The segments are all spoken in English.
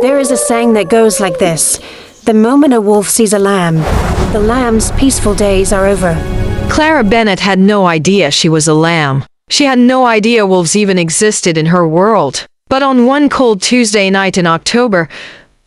There is a saying that goes like this: the moment a wolf sees a lamb, the lamb's peaceful days are over. Clara Bennett had no idea she was a lamb. She had no idea wolves even existed in her world. But on one cold Tuesday night in October,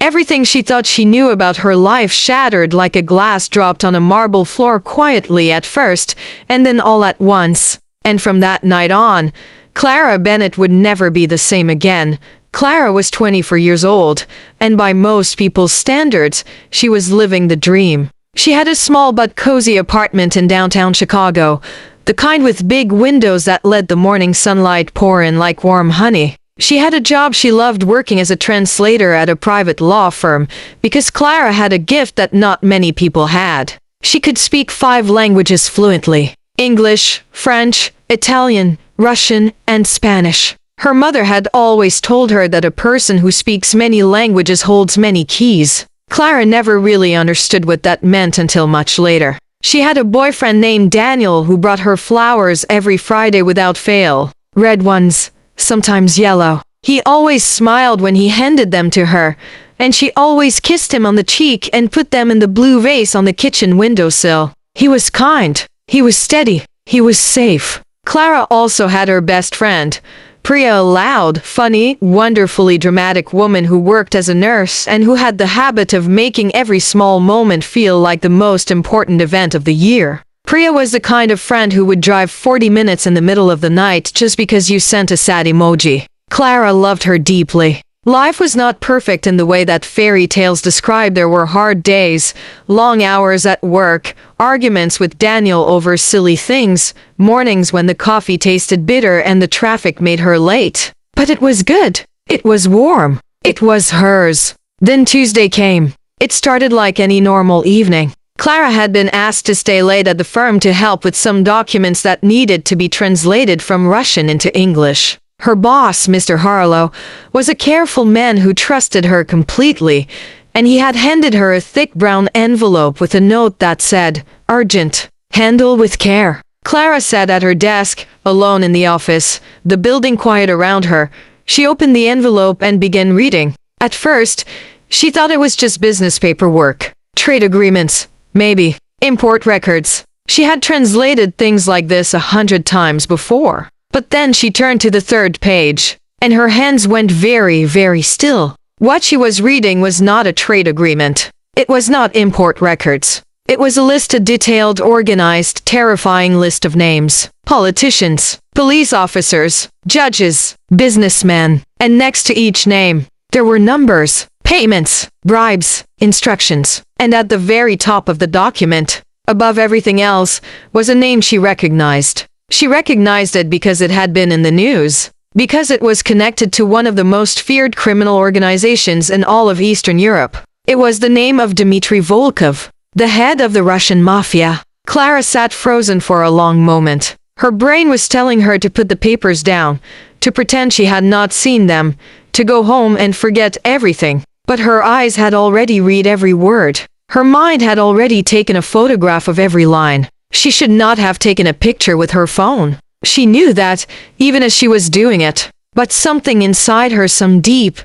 everything she thought she knew about her life shattered like a glass dropped on a marble floor, quietly at first, and then all at once. And from that night on, Clara Bennett would never be the same again. Clara was 24 years old, and by most people's standards, she was living the dream. She had a small but cozy apartment in downtown Chicago, the kind with big windows that let the morning sunlight pour in like warm honey. She had a job she loved, working as a translator at a private law firm, because Clara had a gift that not many people had. She could speak 5 languages fluently: English, French, Italian, Russian, and Spanish. Her mother had always told her that a person who speaks many languages holds many keys. Clara never really understood what that meant until much later. She had a boyfriend named Daniel who brought her flowers every Friday without fail. Red ones, sometimes yellow. He always smiled when he handed them to her, and she always kissed him on the cheek and put them in the blue vase on the kitchen windowsill. He was kind. He was steady. He was safe. Clara also had her best friend, Priya, a loud, funny, wonderfully dramatic woman who worked as a nurse and who had the habit of making every small moment feel like the most important event of the year. Priya was the kind of friend who would drive 40 minutes in the middle of the night just because you sent a sad emoji. Clara loved her deeply. Life was not perfect in the way that fairy tales describe. There were hard days, long hours at work, arguments with Daniel over silly things, mornings when the coffee tasted bitter and the traffic made her late. But it was good. It was warm. It was hers. Then Tuesday came. It started like any normal evening. Clara had been asked to stay late at the firm to help with some documents that needed to be translated from Russian into English. Her boss, Mr. Harlow, was a careful man who trusted her completely, and he had handed her a thick brown envelope with a note that said, "Urgent. Handle with care." Clara sat at her desk, alone in the office, the building quiet around her. She opened the envelope and began reading. At first, she thought it was just business paperwork. Trade agreements, maybe. Import records. She had translated things like this 100 times before. But then she turned to the 3rd page, and her hands went very, very still. What she was reading was not a trade agreement. It was not import records. It was a list, a detailed, organized, terrifying list of names. Politicians, police officers, judges, businessmen. And next to each name, there were numbers, payments, bribes, instructions. And at the very top of the document, above everything else, was a name she recognized. She recognized it because it had been in the news, because it was connected to one of the most feared criminal organizations in all of Eastern Europe. It was the name of Dmitry Volkov, the head of the Russian Mafia. Clara sat frozen for a long moment. Her brain was telling her to put the papers down, to pretend she had not seen them, to go home and forget everything. But her eyes had already read every word. Her mind had already taken a photograph of every line. She should not have taken a picture with her phone. She knew that, even as she was doing it. But something inside her, some deep,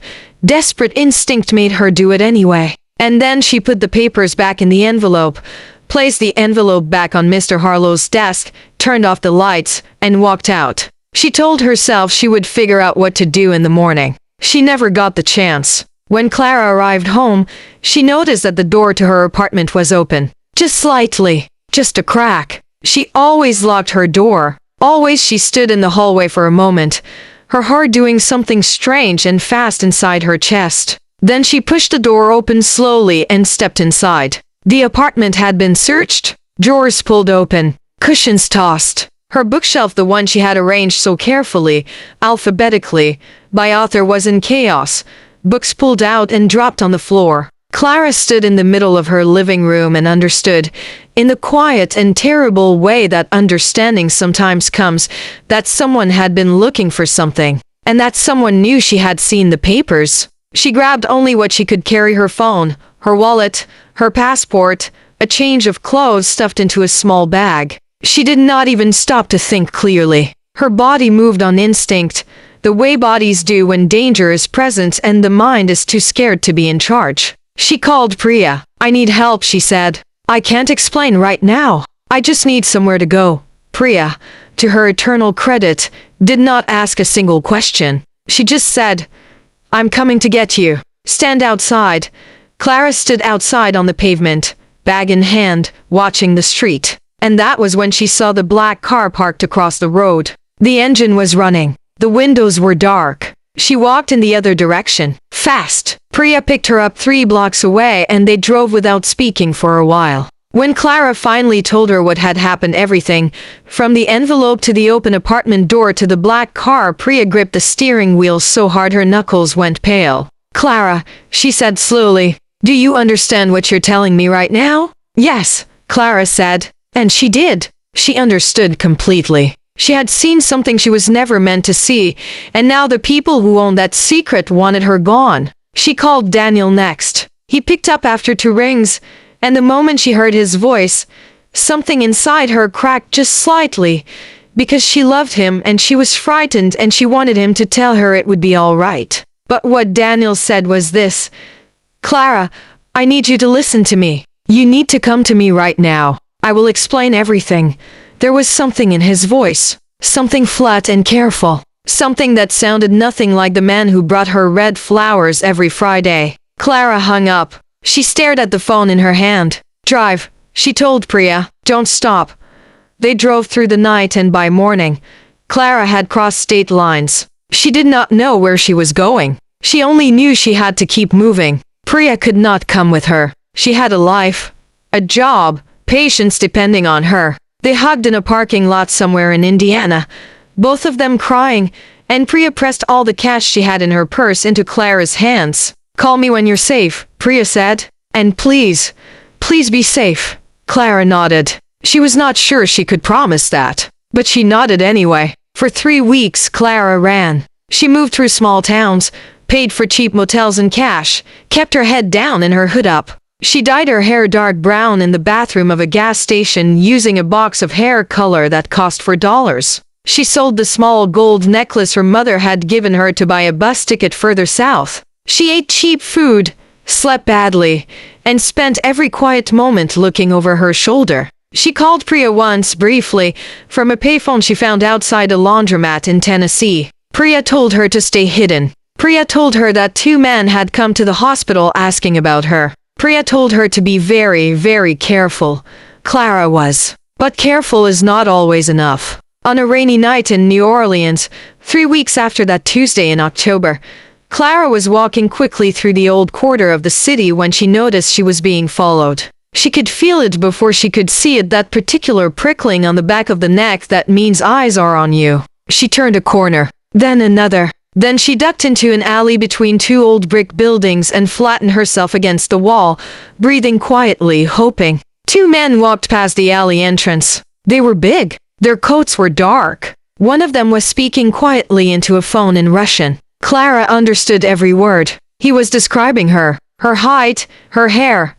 desperate instinct made her do it anyway. And then she put the papers back in the envelope, placed the envelope back on Mr. Harlow's desk, turned off the lights, and walked out. She told herself she would figure out what to do in the morning. She never got the chance. When Clara arrived home, she noticed that the door to her apartment was open. Just slightly. Just a crack. She always locked her door. Always. She stood in the hallway for a moment, her heart doing something strange and fast inside her chest. Then she pushed the door open slowly and stepped inside. The apartment had been searched, drawers pulled open, cushions tossed. Her bookshelf, the one she had arranged so carefully, alphabetically, by author, was in chaos, books pulled out and dropped on the floor. Clara stood in the middle of her living room and understood, in the quiet and terrible way that understanding sometimes comes, that someone had been looking for something, and that someone knew she had seen the papers. She grabbed only what she could carry: her phone, her wallet, her passport, a change of clothes stuffed into a small bag. She did not even stop to think clearly. Her body moved on instinct, the way bodies do when danger is present and the mind is too scared to be in charge. She called Priya. "I need help," she said. "I can't explain right now. I just need somewhere to go." Priya, to her eternal credit, did not ask a single question. She just said, "I'm coming to get you. Stand outside." Clara stood outside on the pavement, bag in hand, watching the street. And that was when she saw the black car parked across the road. The engine was running. The windows were dark. She walked in the other direction, fast. Priya picked her up 3 blocks away and they drove without speaking for a while. When Clara finally told her what had happened, everything, from the envelope to the open apartment door to the black car, Priya gripped the steering wheel so hard her knuckles went pale. "Clara," she said slowly, "do you understand what you're telling me right now?" "Yes," Clara said. And she did. She understood completely. She had seen something she was never meant to see, and now the people who owned that secret wanted her gone. She called Daniel next. He picked up after 2 rings, and the moment she heard his voice, something inside her cracked just slightly, because she loved him and she was frightened and she wanted him to tell her it would be all right. But what Daniel said was this: "Clara, I need you to listen to me. You need to come to me right now. I will explain everything." There was something in his voice, something flat and careful, something that sounded nothing like the man who brought her red flowers every Friday. Clara hung up. She stared at the phone in her hand. "Drive," she told Priya. "Don't stop." They drove through the night and by morning, Clara had crossed state lines. She did not know where she was going. She only knew she had to keep moving. Priya could not come with her. She had a life, a job, patients depending on her. They hugged in a parking lot somewhere in Indiana, both of them crying, and Priya pressed all the cash she had in her purse into Clara's hands. "Call me when you're safe," Priya said. "And please, please be safe." Clara nodded. She was not sure she could promise that, but she nodded anyway. For 3 weeks, Clara ran. She moved through small towns, paid for cheap motels in cash, kept her head down and her hood up. She dyed her hair dark brown in the bathroom of a gas station using a box of hair color that cost $4. She sold the small gold necklace her mother had given her to buy a bus ticket further south. She ate cheap food, slept badly, and spent every quiet moment looking over her shoulder. She called Priya once, briefly, from a payphone she found outside a laundromat in Tennessee. Priya told her to stay hidden. Priya told her that 2 men had come to the hospital asking about her. Priya told her to be very, very careful. Clara was. But careful is not always enough. On a rainy night in New Orleans, 3 weeks after that Tuesday in October, Clara was walking quickly through the old quarter of the city when she noticed she was being followed. She could feel it before she could see it, that particular prickling on the back of the neck that means eyes are on you. She turned a corner, then another. Then she ducked into an alley between 2 old brick buildings and flattened herself against the wall, breathing quietly, hoping. 2 men walked past the alley entrance. They were big. Their coats were dark. One of them was speaking quietly into a phone in Russian. Clara understood every word. He was describing her height, her hair,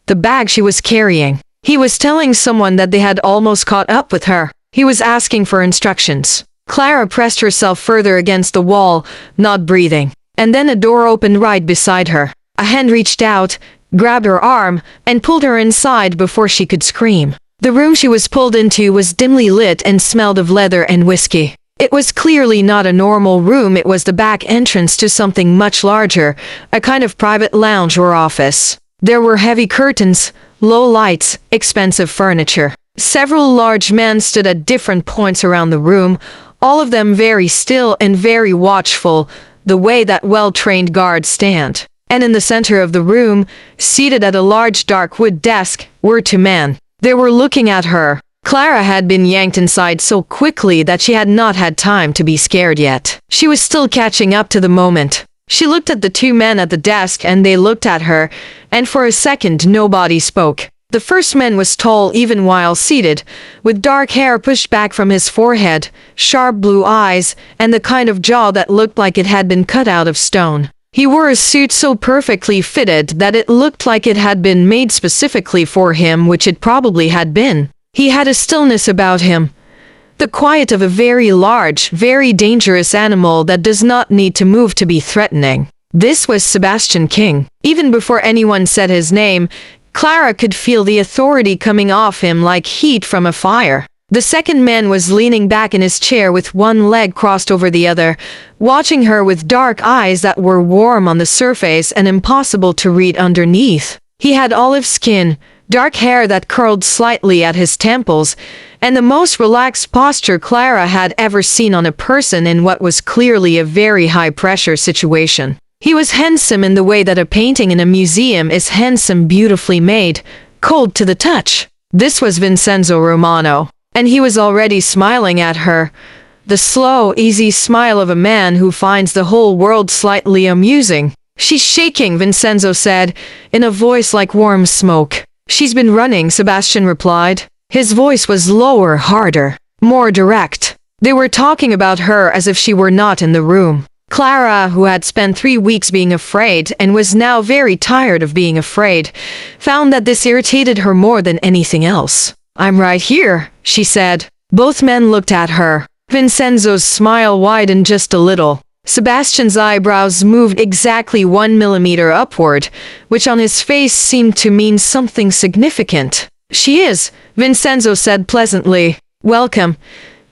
the bag she was carrying. He was telling someone that they had almost caught up with her. He was asking for instructions. Clara pressed herself further against the wall, not breathing. And then a door opened right beside her. A hand reached out, grabbed her arm, and pulled her inside before she could scream. The room she was pulled into was dimly lit and smelled of leather and whiskey. It was clearly not a normal room. It was the back entrance to something much larger, a kind of private lounge or office. There were heavy curtains, low lights, expensive furniture. Several large men stood at different points around the room, all of them very still and very watchful, the way that well-trained guards stand. And in the center of the room, seated at a large dark wood desk, were 2 men. They were looking at her. Clara had been yanked inside so quickly that she had not had time to be scared yet. She was still catching up to the moment. She looked at the 2 men at the desk and they looked at her, and for a second nobody spoke. The first man was tall even while seated, with dark hair pushed back from his forehead, sharp blue eyes, and the kind of jaw that looked like it had been cut out of stone. He wore a suit so perfectly fitted that it looked like it had been made specifically for him, which it probably had been. He had a stillness about him, The quiet of a very large, very dangerous animal that does not need to move to be threatening. This was Sebastian King. Even before anyone said his name, Clara could feel the authority coming off him like heat from a fire. The second man was leaning back in his chair with one leg crossed over the other, watching her with dark eyes that were warm on the surface and impossible to read underneath. He had olive skin, dark hair that curled slightly at his temples, and the most relaxed posture Clara had ever seen on a person in what was clearly a very high-pressure situation. He was handsome in the way that a painting in a museum is handsome, beautifully made, cold to the touch. This was Vincenzo Romano. And he was already smiling at her. The slow, easy smile of a man who finds the whole world slightly amusing. She's shaking, Vincenzo said, in a voice like warm smoke. She's been running, Sebastian replied. His voice was lower, harder, more direct. They were talking about her as if she were not in the room. Clara, who had spent 3 weeks being afraid and was now very tired of being afraid, found that this irritated her more than anything else. I'm right here, she said. Both men looked at her. Vincenzo's smile widened just a little. Sebastian's eyebrows moved exactly 1 millimeter upward, which on his face seemed to mean something significant. She is, Vincenzo said pleasantly. Welcome.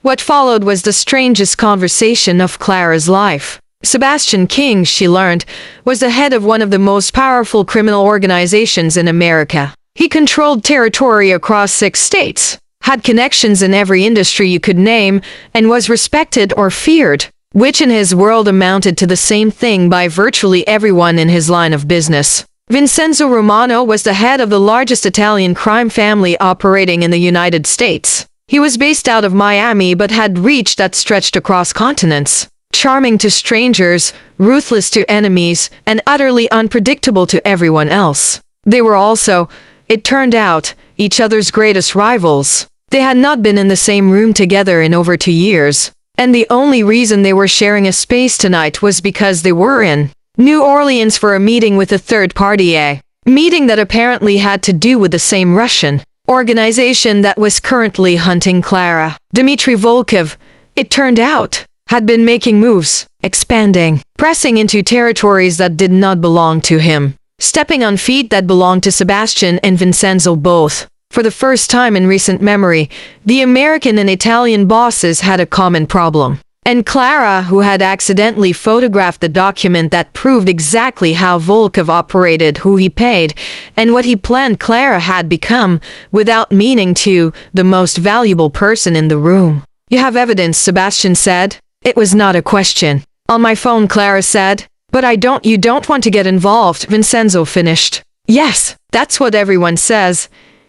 What followed was the strangest conversation of Clara's life. Sebastian King, she learned, was the head of one of the most powerful criminal organizations in America. He controlled territory across 6 states, had connections in every industry you could name, and was respected or feared, which in his world amounted to the same thing by virtually everyone in his line of business. Vincenzo Romano was the head of the largest Italian crime family operating in the United States. He was based out of Miami but had reach that stretched across continents. Charming to strangers, ruthless to enemies, and utterly unpredictable to everyone else. They were also, it turned out, each other's greatest rivals. They had not been in the same room together in over 2 years. And the only reason they were sharing a space tonight was because they were in New Orleans for a meeting with a third party, a meeting that apparently had to do with the same Russian organization that was currently hunting Clara. Dmitry Volkov, it turned out, had been making moves, expanding, pressing into territories that did not belong to him, stepping on feet that belonged to Sebastian and Vincenzo both. For the first time in recent memory, the American and Italian bosses had a common problem. And Clara, who had accidentally photographed the document that proved exactly how Volkov operated, who he paid, and what he planned, Clara had become, without meaning to, the most valuable person in the room. You have evidence, Sebastian said. It was not a question. On my phone, Clara said. But you don't want to get involved, Vincenzo finished. Yes, that's what everyone says.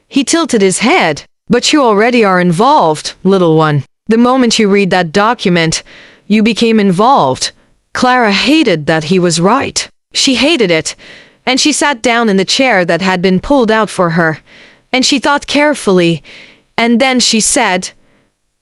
He tilted his head. But you already are involved, little one. The moment you read that document, you became involved. Clara hated that he was right. She hated it, and she sat down in the chair that had been pulled out for her, and she thought carefully, and then she said,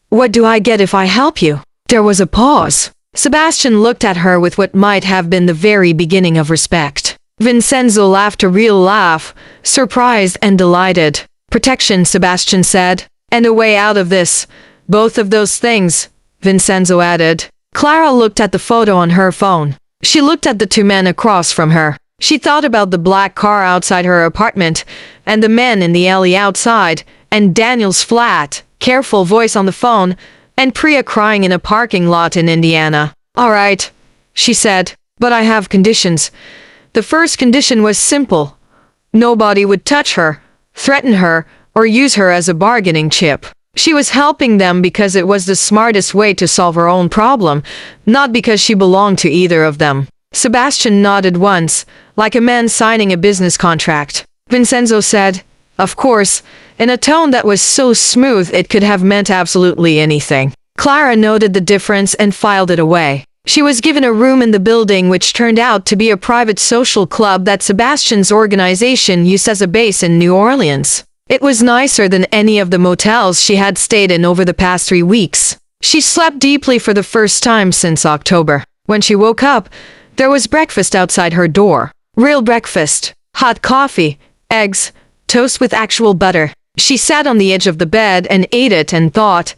"What do I get if I help you?" There was a pause. Sebastian looked at her with what might have been the very beginning of respect. Vincenzo laughed a real laugh, surprised and delighted. "Protection," Sebastian said, "and a way out of this. Both of those things," Vincenzo added. Clara looked at the photo on her phone. She looked at the 2 men across from her. She thought about the black car outside her apartment, and the men in the alley outside, and Daniel's flat, careful voice on the phone, and Priya crying in a parking lot in Indiana. "All right," she said, "but I have conditions." The first condition was simple. Nobody would touch her, threaten her, or use her as a bargaining chip. She was helping them because it was the smartest way to solve her own problem, not because she belonged to either of them. Sebastian nodded once, like a man signing a business contract. Vincenzo said, "Of course," in a tone that was so smooth it could have meant absolutely anything. Clara noted the difference and filed it away. She was given a room in the building which turned out to be a private social club that Sebastian's organization used as a base in New Orleans. It was nicer than any of the motels she had stayed in over the past 3 weeks. She slept deeply for the first time since October. When she woke up, there was breakfast outside her door. Real breakfast. Hot coffee, eggs, toast with actual butter. She sat on the edge of the bed and ate it and thought,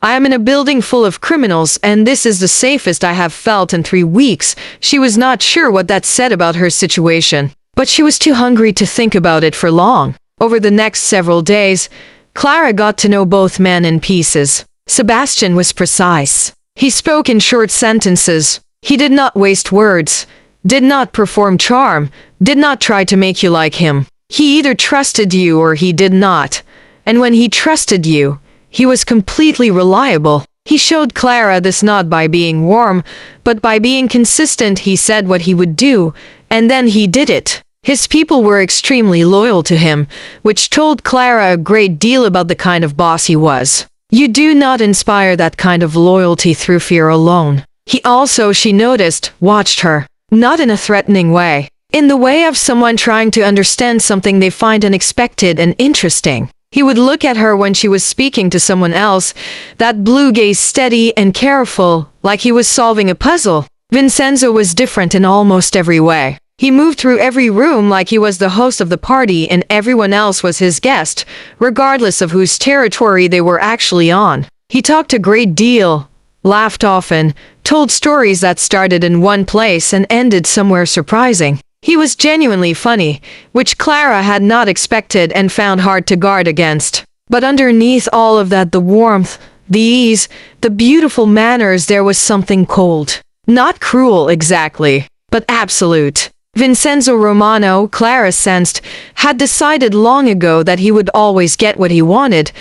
I am in a building full of criminals, and this is the safest I have felt in 3 weeks. She was not sure what that said about her situation, but she was too hungry to think about it for long. Over the next several days, Clara got to know both men in pieces. Sebastian was precise. He spoke in short sentences. He did not waste words, did not perform charm, did not try to make you like him. He either trusted you or he did not. And when he trusted you, he was completely reliable. He showed Clara this not by being warm, but by being consistent. He said what he would do, and then he did it. His people were extremely loyal to him, which told Clara a great deal about the kind of boss he was. You do not inspire that kind of loyalty through fear alone. He also, she noticed, watched her, not in a threatening way, in the way of someone trying to understand something they find unexpected and interesting. He would look at her when she was speaking to someone else, that blue gaze steady and careful, like he was solving a puzzle. Vincenzo was different in almost every way. He moved through every room like he was the host of the party and everyone else was his guest, regardless of whose territory they were actually on. He talked a great deal, laughed often, told stories that started in one place and ended somewhere surprising. He was genuinely funny, which Clara had not expected and found hard to guard against. But underneath all of that, the warmth, the ease, the beautiful manners, there was something cold. Not cruel exactly, but absolute. Vincenzo Romano, Clara sensed, had decided long ago that he would always get what he wanted,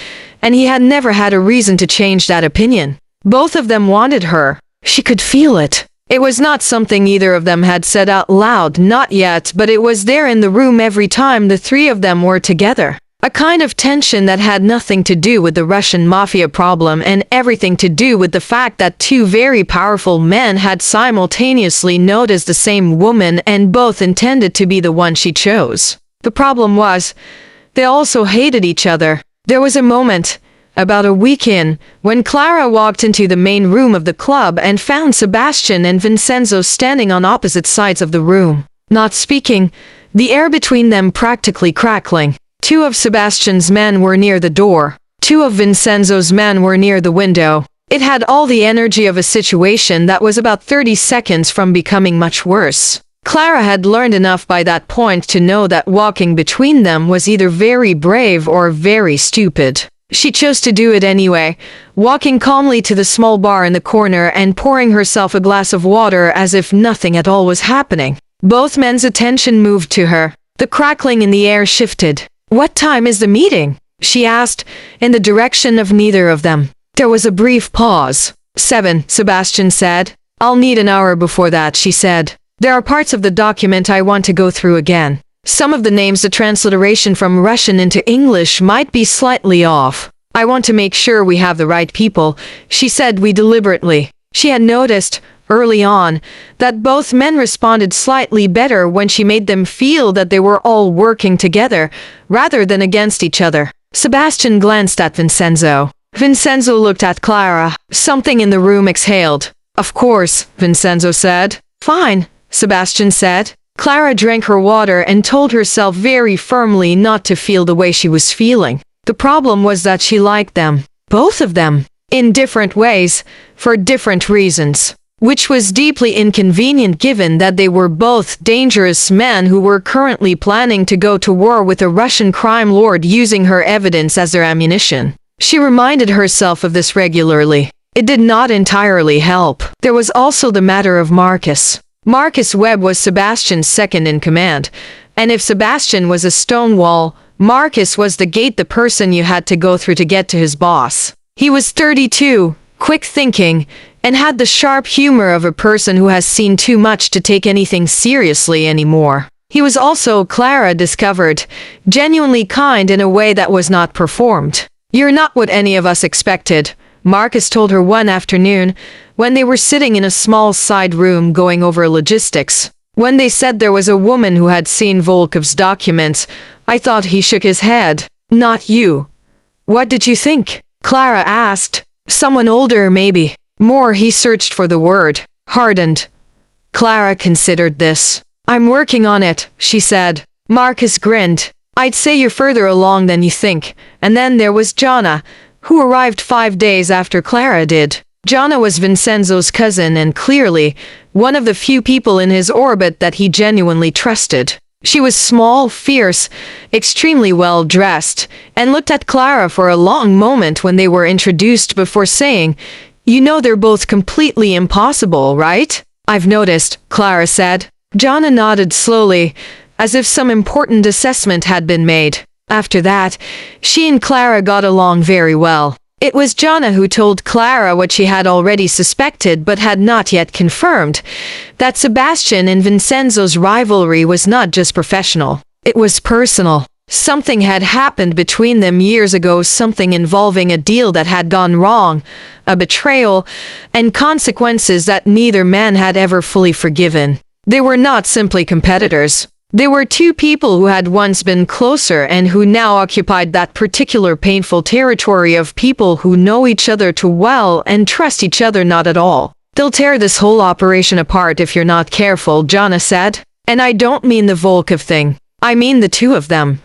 and he had never had a reason to change that opinion. Both of them wanted her. She could feel it. It was not something either of them had said out loud, not yet, but it was there in the room every time the three of them were together. A kind of tension that had nothing to do with the Russian Mafia problem and everything to do with the fact that two very powerful men had simultaneously noticed the same woman and both intended to be the one she chose. The problem was, they also hated each other. There was a moment, about a week in, when Clara walked into the main room of the club and found Sebastian and Vincenzo standing on opposite sides of the room, not speaking, the air between them practically crackling. Two of Sebastian's men were near the door. Two of Vincenzo's men were near the window. It had all the energy of a situation that was about 30 seconds from becoming much worse. Clara had learned enough by that point to know that walking between them was either very brave or very stupid. She chose to do it anyway, walking calmly to the small bar in the corner and pouring herself a glass of water as if nothing at all was happening. Both men's attention moved to her. The crackling in the air shifted. "What time is the meeting?" she asked, in the direction of neither of them. There was a brief pause. 7, Sebastian said. "I'll need an hour before that," she said. "There are parts of the document I want to go through again. Some of the names, the transliteration from Russian into English might be slightly off. I want to make sure we have the right people," she said deliberately. She had noticed, early on, that both men responded slightly better when she made them feel that they were all working together, rather than against each other. Sebastian glanced at Vincenzo. Vincenzo looked at Clara. Something in the room exhaled. "Of course," Vincenzo said. "Fine," Sebastian said. Clara drank her water and told herself very firmly not to feel the way she was feeling. The problem was that she liked them. Both of them. In different ways, for different reasons. Which was deeply inconvenient given that they were both dangerous men who were currently planning to go to war with a Russian crime lord using her evidence as their ammunition. She reminded herself of this regularly. It did not entirely help. There was also the matter of Marcus. Marcus Webb was Sebastian's second in command, and if Sebastian was a stone wall, Marcus was the gate, the person you had to go through to get to his boss. He was 32, quick thinking, and had the sharp humor of a person who has seen too much to take anything seriously anymore. He was also, Clara discovered, genuinely kind in a way that was not performed. "You're not what any of us expected," Marcus told her one afternoon, when they were sitting in a small side room going over logistics. "When they said there was a woman who had seen Volkov's documents, I thought." He shook his head. "Not you." "What did you think?" Clara asked. "Someone older, maybe." More, he searched for the word. "Hardened." Clara considered this. "I'm working on it," she said. Marcus grinned. "I'd say you're further along than you think." And then there was Jana, who arrived 5 days after Clara did. Gianna was Vincenzo's cousin and clearly one of the few people in his orbit that he genuinely trusted. She was small, fierce, extremely well dressed, and looked at Clara for a long moment when they were introduced before saying, "You know they're both completely impossible, right?" "I've noticed," Clara said. Gianna nodded slowly, as if some important assessment had been made. After that, she and Clara got along very well. It was Gianna who told Clara what she had already suspected but had not yet confirmed, that Sebastian and Vincenzo's rivalry was not just professional. It was personal. Something had happened between them years ago, something involving a deal that had gone wrong, a betrayal, and consequences that neither man had ever fully forgiven. They were not simply competitors. They were two people who had once been closer and who now occupied that particular painful territory of people who know each other too well and trust each other not at all. "They'll tear this whole operation apart if you're not careful," Gianna said. "And I don't mean the Volkov thing. I mean the two of them.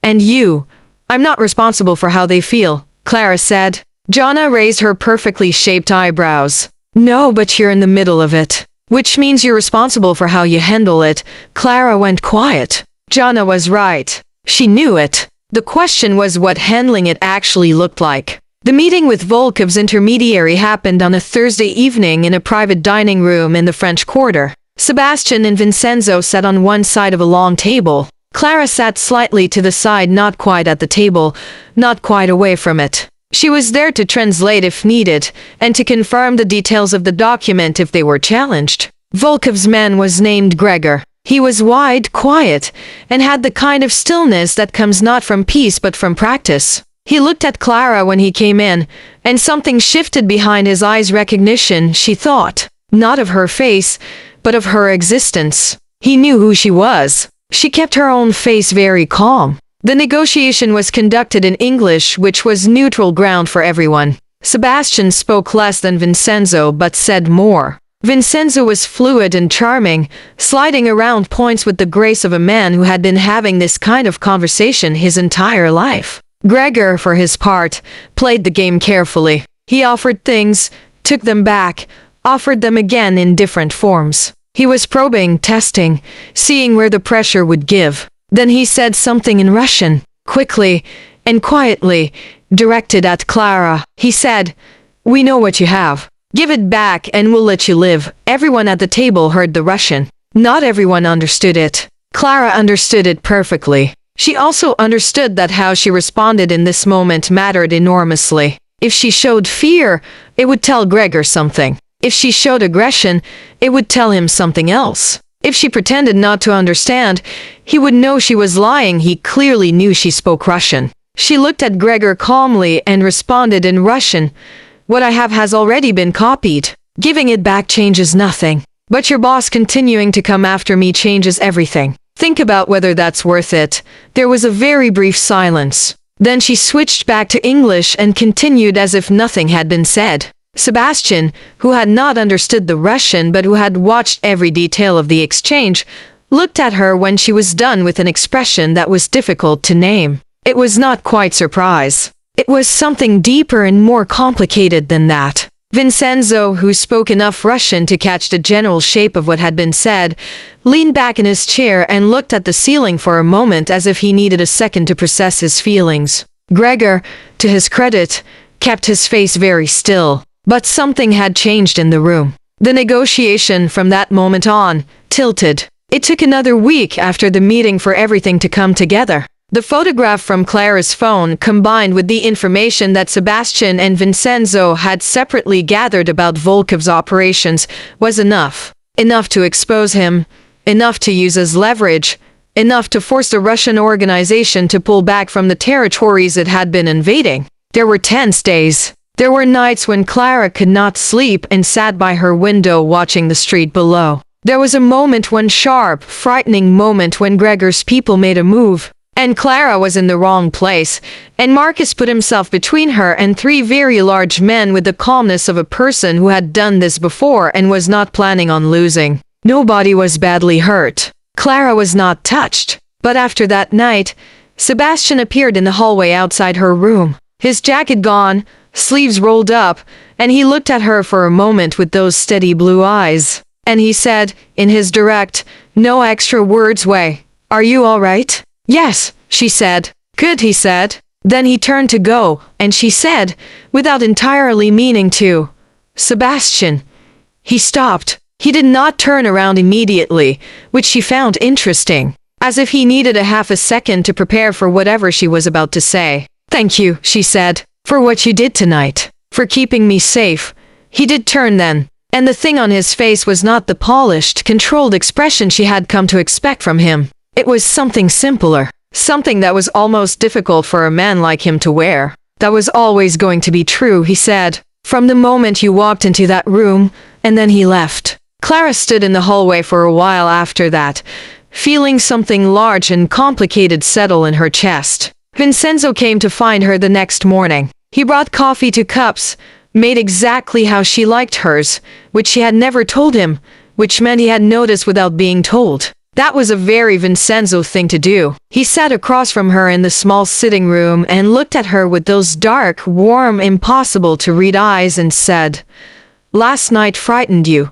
And you. I'm not responsible for how they feel," Clara said. Gianna raised her perfectly shaped eyebrows. "No, but you're in the middle of it. Which means you're responsible for how you handle it." Clara went quiet. Gianna was right. She knew it. The question was what handling it actually looked like. The meeting with Volkov's intermediary happened on a Thursday evening in a private dining room in the French Quarter. Sebastian and Vincenzo sat on one side of a long table. Clara sat slightly to the side, not quite at the table, not quite away from it. She was there to translate if needed, and to confirm the details of the document if they were challenged. Volkov's man was named Gregor. He was wide, quiet, and had the kind of stillness that comes not from peace but from practice. He looked at Clara when he came in, and something shifted behind his eyes. Recognition, she thought. Not of her face, but of her existence. He knew who she was. She kept her own face very calm. The negotiation was conducted in English, which was neutral ground for everyone. Sebastian spoke less than Vincenzo but said more. Vincenzo was fluid and charming, sliding around points with the grace of a man who had been having this kind of conversation his entire life. Gregor, for his part, played the game carefully. He offered things, took them back, offered them again in different forms. He was probing, testing, seeing where the pressure would give. Then he said something in Russian, quickly and quietly, directed at Clara. He said, "We know what you have. Give it back and we'll let you live." Everyone at the table heard the Russian. Not everyone understood it. Clara understood it perfectly. She also understood that how she responded in this moment mattered enormously. If she showed fear, it would tell Gregor something. If she showed aggression, it would tell him something else. If she pretended not to understand, he would know she was lying. He clearly knew she spoke Russian. She looked at Gregor calmly and responded in Russian, "What I have has already been copied. Giving it back changes nothing. But your boss continuing to come after me changes everything. Think about whether that's worth it." There was a very brief silence. Then she switched back to English and continued as if nothing had been said. Sebastian, who had not understood the Russian but who had watched every detail of the exchange, looked at her when she was done with an expression that was difficult to name. It was not quite surprise. It was something deeper and more complicated than that. Vincenzo, who spoke enough Russian to catch the general shape of what had been said, leaned back in his chair and looked at the ceiling for a moment as if he needed a second to process his feelings. Gregor, to his credit, kept his face very still. But something had changed in the room. The negotiation from that moment on tilted. It took another week after the meeting for everything to come together. The photograph from Clara's phone, combined with the information that Sebastian and Vincenzo had separately gathered about Volkov's operations, was enough. Enough to expose him, enough to use as leverage, enough to force the Russian organization to pull back from the territories it had been invading. There were tense days. There were nights when Clara could not sleep and sat by her window watching the street below. There was a moment, one sharp, frightening moment when Gregor's people made a move, and Clara was in the wrong place, and Marcus put himself between her and three very large men with the calmness of a person who had done this before and was not planning on losing. Nobody was badly hurt. Clara was not touched. But after that night, Sebastian appeared in the hallway outside her room. his jacket gone, sleeves rolled up, and he looked at her for a moment with those steady blue eyes. And he said, in his direct, no extra words way, "Are you all right?" "Yes," she said. "Good," he said. Then he turned to go, and she said, without entirely meaning to, "Sebastian." He stopped. He did not turn around immediately, which she found interesting, as if he needed a half a second to prepare for whatever she was about to say. "Thank you," she said, "for what you did tonight, for keeping me safe." He did turn then, and the thing on his face was not the polished, controlled expression she had come to expect from him. It was something simpler, something that was almost difficult for a man like him to wear. "That was always going to be true," he said, "from the moment you walked into that room," and then he left. Clara stood in the hallway for a while after that, feeling something large and complicated settle in her chest. Vincenzo came to find her the next morning. He brought coffee 2 cups, made exactly how she liked hers, which she had never told him, which meant he had noticed without being told. That was a very Vincenzo thing to do. He sat across from her in the small sitting room and looked at her with those dark, warm, impossible to read eyes and said, "Last night frightened you.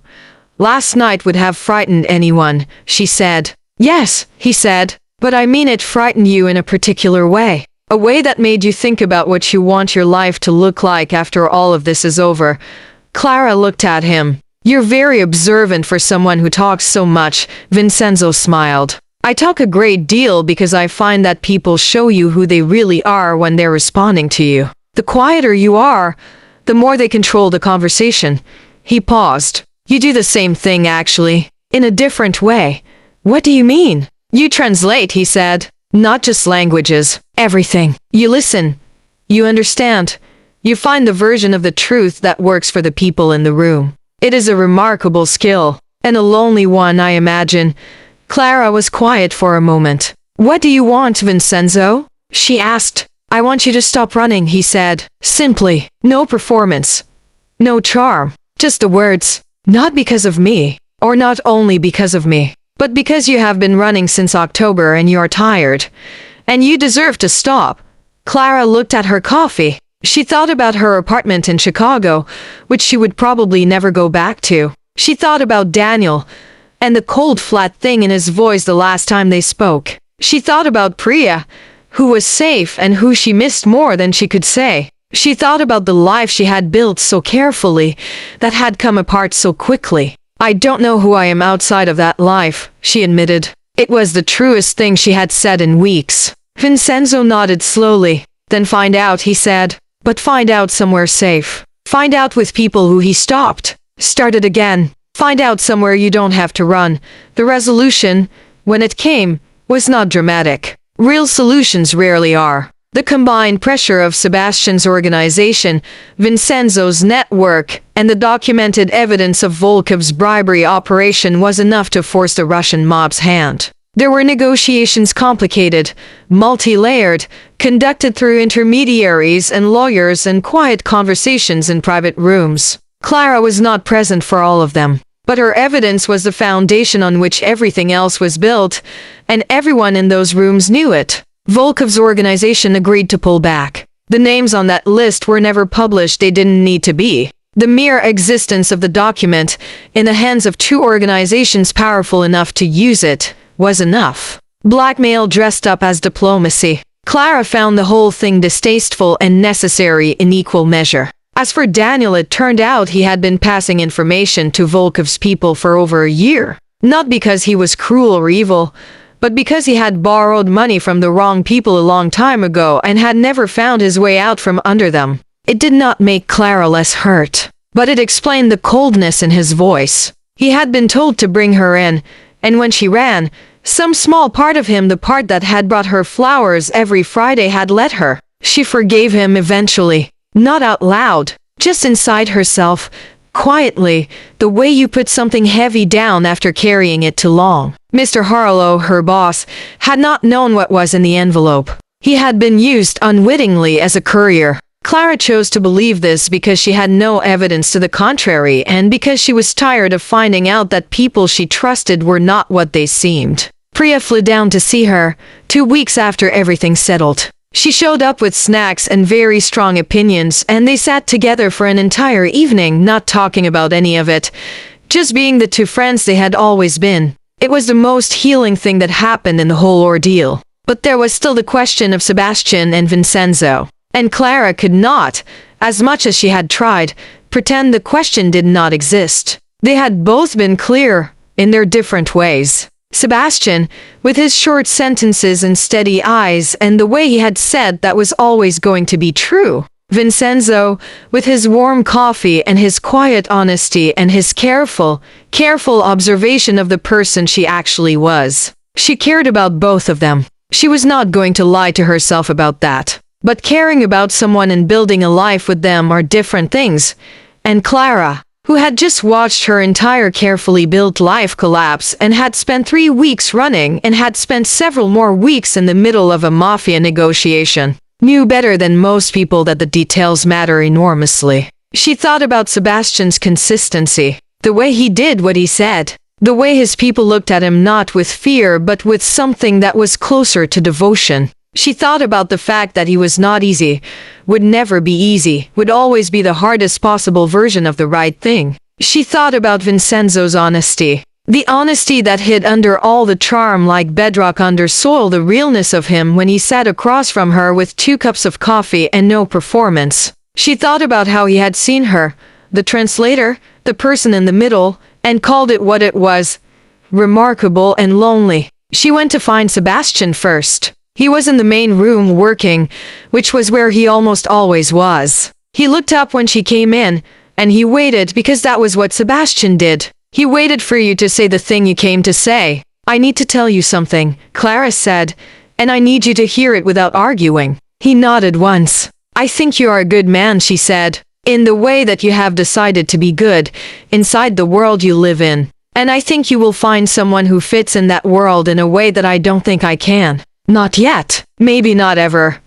Last night would have frightened anyone," she said. "Yes," he said, "but I mean it frightened you in a particular way. A way that made you think about what you want your life to look like after all of this is over." Clara looked at him. "You're very observant for someone who talks so much," Vincenzo smiled. "I talk a great deal because I find that people show you who they really are when they're responding to you. The quieter you are, the more they control the conversation." He paused. "You do the same thing, actually, in a different way." "What do you mean?" "You translate," he said. "Not just languages, everything. You listen. You understand. You find the version of the truth that works for the people in the room. It is a remarkable skill, and a lonely one, I imagine." Clara was quiet for a moment. "What do you want, Vincenzo?" she asked. "I want you to stop running," he said. "Simply. No performance. No charm. Just the words. Not because of me, or not only because of me, but because you have been running since October and you're tired. And you deserve to stop." Clara looked at her coffee. She thought about her apartment in Chicago, which she would probably never go back to. She thought about Daniel, and the cold flat thing in his voice the last time they spoke. She thought about Priya, who was safe and who she missed more than she could say. She thought about the life she had built so carefully, that had come apart so quickly. "I don't know who I am outside of that life," she admitted. It was the truest thing she had said in weeks. Vincenzo nodded slowly. "Then find out," he said. "But find out somewhere safe. Find out with people who he stopped. Started again. Find out somewhere you don't have to run." The resolution, when it came, was not dramatic. Real solutions rarely are. The combined pressure of Sebastian's organization, Vincenzo's network, and the documented evidence of Volkov's bribery operation was enough to force the Russian mob's hand. There were negotiations complicated, multi-layered, conducted through intermediaries and lawyers and quiet conversations in private rooms. Clara was not present for all of them, but her evidence was the foundation on which everything else was built, and everyone in those rooms knew it. Volkov's organization agreed to pull back. The names on that list were never published, they didn't need to be. The mere existence of the document, in the hands of 2 organizations powerful enough to use it, was enough. Blackmail dressed up as diplomacy. Clara found the whole thing distasteful and necessary in equal measure. As for Daniel, it turned out he had been passing information to Volkov's people for over a year. Not because he was cruel or evil, but because he had borrowed money from the wrong people a long time ago and had never found his way out from under them. It did not make Clara less hurt, but it explained the coldness in his voice. He had been told to bring her in, and when she ran, some small part of him, the part that had brought her flowers every Friday, had let her. She forgave him eventually. Not out loud, just inside herself, quietly, the way you put something heavy down after carrying it too long. Mr. Harlow, her boss, had not known what was in the envelope. He had been used unwittingly as a courier. Clara chose to believe this because she had no evidence to the contrary, and because she was tired of finding out that people she trusted were not what they seemed. Priya flew down to see her, 2 weeks after everything settled. She showed up with snacks and very strong opinions, and they sat together for an entire evening, not talking about any of it, just being the two friends they had always been. It was the most healing thing that happened in the whole ordeal. But there was still the question of Sebastian and Vincenzo. And Clara could not, as much as she had tried, pretend the question did not exist. They had both been clear, in their different ways. Sebastian, with his short sentences and steady eyes and the way he had said that was always going to be true. Vincenzo, with his warm coffee and his quiet honesty and his careful observation of the person she actually was. She cared about both of them. She was not going to lie to herself about that. But caring about someone and building a life with them are different things. And Clara, who had just watched her entire carefully built life collapse and had spent 3 weeks running and had spent several more weeks in the middle of a mafia negotiation, knew better than most people that the details matter enormously. She thought about Sebastian's consistency, the way he did what he said, the way his people looked at him not with fear but with something that was closer to devotion. She thought about the fact that he was not easy, would never be easy, would always be the hardest possible version of the right thing. She thought about Vincenzo's honesty. The honesty that hid under all the charm like bedrock under soil, the realness of him when he sat across from her with 2 cups of coffee and no performance. She thought about how he had seen her, the translator, the person in the middle, and called it what it was, remarkable and lonely. She went to find Sebastian first. He was in the main room working, which was where he almost always was. He looked up when she came in, and he waited because that was what Sebastian did. He waited for you to say the thing you came to say. I need to tell you something, Clara said, and I need you to hear it without arguing. He nodded once. I think you are a good man, she said, in the way that you have decided to be good, inside the world you live in. And I think you will find someone who fits in that world in a way that I don't think I can. Not yet. Maybe not ever.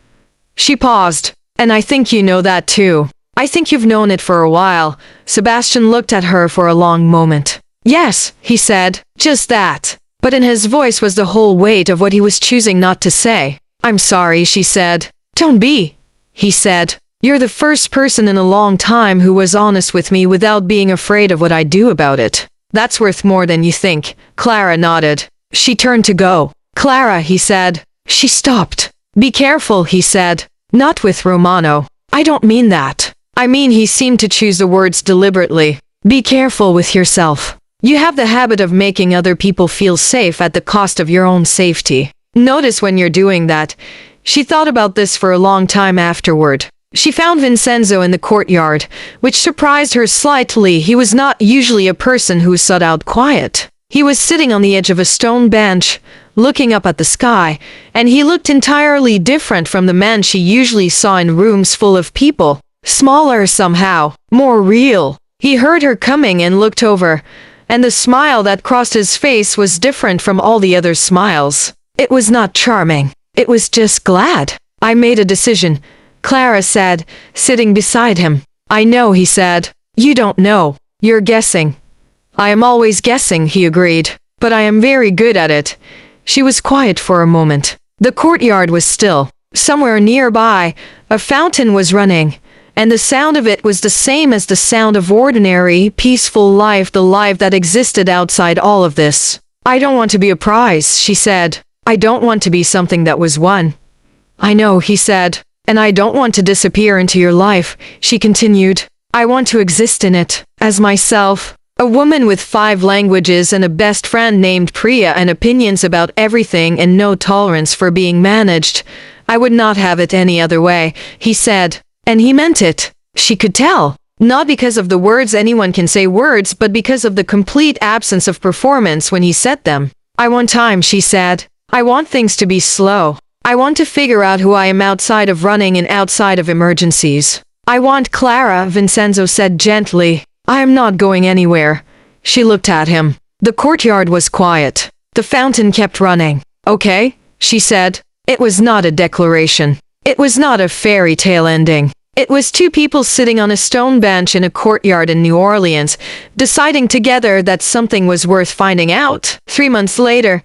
She paused. And I think you know that too. I think you've known it for a while. Sebastian looked at her for a long moment. Yes, he said. Just that. But in his voice was the whole weight of what he was choosing not to say. I'm sorry, she said. Don't be, he said. You're the first person in a long time who was honest with me without being afraid of what I do about it. That's worth more than you think. Clara nodded. She turned to go. Clara, he said. She stopped. Be careful, he said. Not with Romano. I don't mean that. I mean he seemed to choose the words deliberately. Be careful with yourself. You have the habit of making other people feel safe at the cost of your own safety. Notice when you're doing that. She thought about this for a long time afterward. She found Vincenzo in the courtyard, which surprised her slightly. He was not usually a person who sought out quiet. He was sitting on the edge of a stone bench, looking up at the sky, and he looked entirely different from the man she usually saw in rooms full of people. Smaller somehow, more real. He heard her coming and looked over, and the smile that crossed his face was different from all the other smiles. It was not charming. It was just glad. I made a decision, Clara said, sitting beside him. I know, he said. You don't know. You're guessing. I am always guessing, he agreed. But I am very good at it. She was quiet for a moment. The courtyard was still. Somewhere nearby, a fountain was running, and the sound of it was the same as the sound of ordinary, peaceful life, the life that existed outside all of this. I don't want to be a prize, she said. I don't want to be something that was won. I know, he said. And I don't want to disappear into your life, she continued. I want to exist in it, as myself. A woman with 5 languages and a best friend named Priya and opinions about everything and no tolerance for being managed. I would not have it any other way, he said. And he meant it. She could tell. Not because of the words, anyone can say words, but because of the complete absence of performance when he said them. I want time, she said. I want things to be slow. I want to figure out who I am outside of running and outside of emergencies. I want Clara, Vincenzo said gently. I am not going anywhere. She looked at him. The courtyard was quiet. The fountain kept running. Okay, she said. It was not a declaration. It was not a fairy tale ending. It was 2 people sitting on a stone bench in a courtyard in New Orleans, deciding together that something was worth finding out. 3 months later,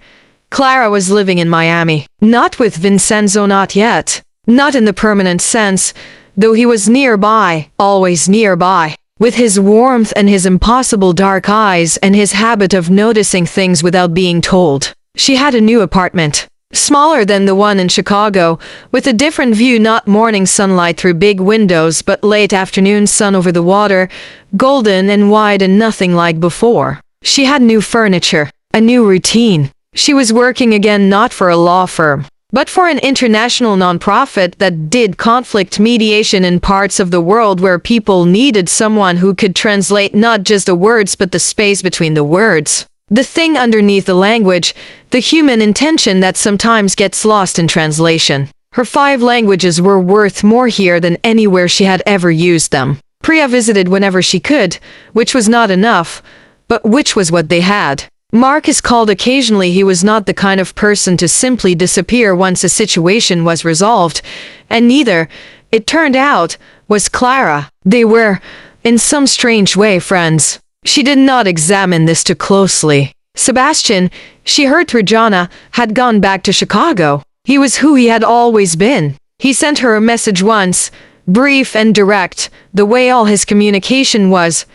Clara was living in Miami. Not with Vincenzo, not yet. Not in the permanent sense, though he was nearby, always nearby. With his warmth and his impossible dark eyes and his habit of noticing things without being told. She had a new apartment. Smaller than the one in Chicago, with a different view, not morning sunlight through big windows, but late afternoon sun over the water, golden and wide and nothing like before. She had new furniture, a new routine. She was working again not for a law firm, but for an international nonprofit that did conflict mediation in parts of the world where people needed someone who could translate not just the words but the space between the words. The thing underneath the language, the human intention that sometimes gets lost in translation. Her 5 languages were worth more here than anywhere she had ever used them. Priya visited whenever she could, which was not enough, but which was what they had. Marcus called occasionally. He was not the kind of person to simply disappear once a situation was resolved, and neither, it turned out, was Clara. They were, in some strange way, friends. She did not examine this too closely. Sebastian, she heard through Jana, had gone back to Chicago. He was who he had always been. He sent her a message once, brief and direct, the way all his communication was.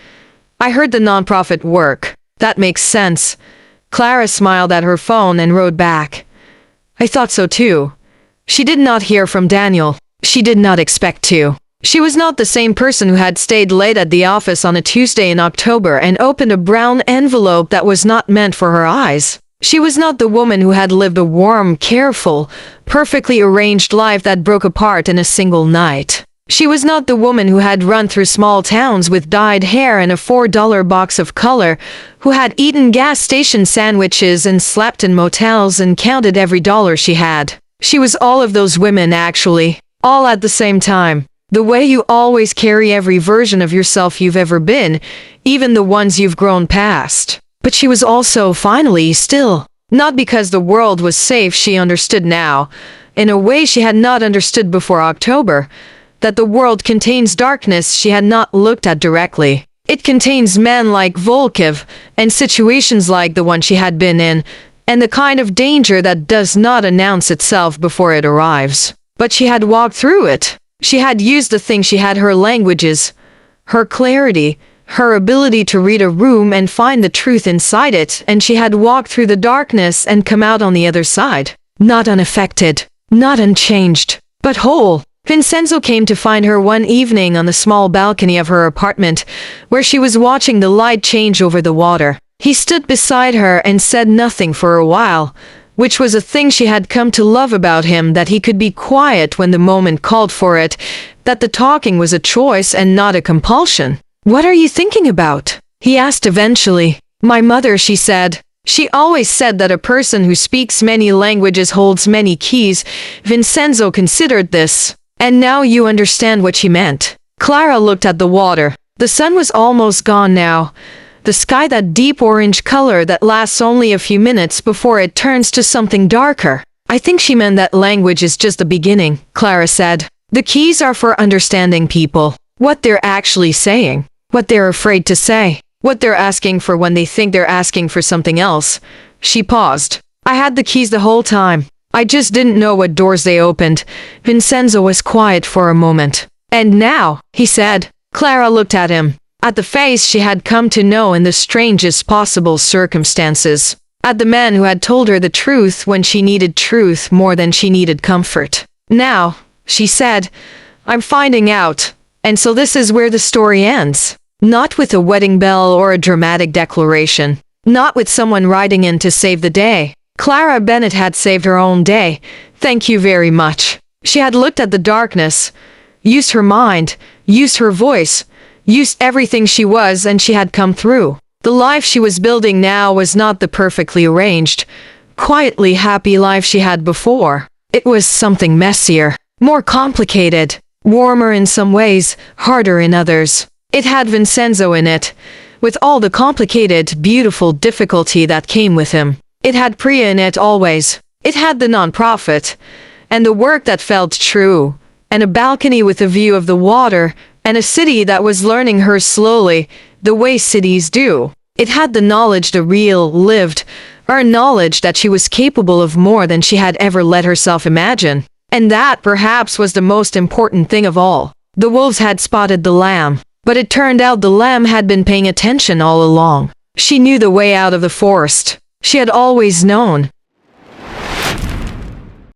I heard the nonprofit work. That makes sense. Clara smiled at her phone and wrote back. I thought so too. She did not hear from Daniel. She did not expect to. She was not the same person who had stayed late at the office on a Tuesday in October and opened a brown envelope that was not meant for her eyes. She was not the woman who had lived a warm, careful, perfectly arranged life that broke apart in a single night. She was not the woman who had run through small towns with dyed hair and a $4 box of color, who had eaten gas station sandwiches and slept in motels and counted every dollar she had. She was all of those women, actually, all at the same time. The way you always carry every version of yourself you've ever been, even the ones you've grown past. But she was also, finally, still. Not because the world was safe, she understood now, in a way she had not understood before October, that the world contains darkness she had not looked at directly. It contains men like Volkiv, and situations like the one she had been in, and the kind of danger that does not announce itself before it arrives. But she had walked through it. She had used the thing she had, her languages, her clarity, her ability to read a room and find the truth inside it, and she had walked through the darkness and come out on the other side. Not unaffected, not unchanged, but whole. Vincenzo came to find her one evening on the small balcony of her apartment, where she was watching the light change over the water. He stood beside her and said nothing for a while, which was a thing she had come to love about him, that he could be quiet when the moment called for it, that the talking was a choice and not a compulsion. What are you thinking about? He asked eventually. My mother, she said. She always said that a person who speaks many languages holds many keys. Vincenzo considered this. And now you understand what she meant. Clara looked at the water. The sun was almost gone now. The sky, that deep orange color that lasts only a few minutes before it turns to something darker. I think she meant that language is just the beginning, Clara said. The keys are for understanding people. What they're actually saying. What they're afraid to say. What they're asking for when they think they're asking for something else. She paused. I had the keys the whole time. I just didn't know what doors they opened. Vincenzo was quiet for a moment. And now, he said. Clara looked at him. At the face she had come to know in the strangest possible circumstances. At the man who had told her the truth when she needed truth more than she needed comfort. Now, she said, I'm finding out. And so this is where the story ends. Not with a wedding bell or a dramatic declaration. Not with someone riding in to save the day. Clara Bennett had saved her own day. Thank you very much. She had looked at the darkness, used her mind, used her voice, used everything she was, and she had come through. The life she was building now was not the perfectly arranged, quietly happy life she had before. It was something messier, more complicated, warmer in some ways, harder in others. It had Vincenzo in it, with all the complicated, beautiful difficulty that came with him. It had Priya in it always. It had the nonprofit, and the work that felt true, and a balcony with a view of the water, and a city that was learning her slowly, the way cities do. It had the knowledge, the real, lived, or knowledge that she was capable of more than she had ever let herself imagine. And that, perhaps, was the most important thing of all. The wolves had spotted the lamb, but it turned out the lamb had been paying attention all along. She knew the way out of the forest. She had always known.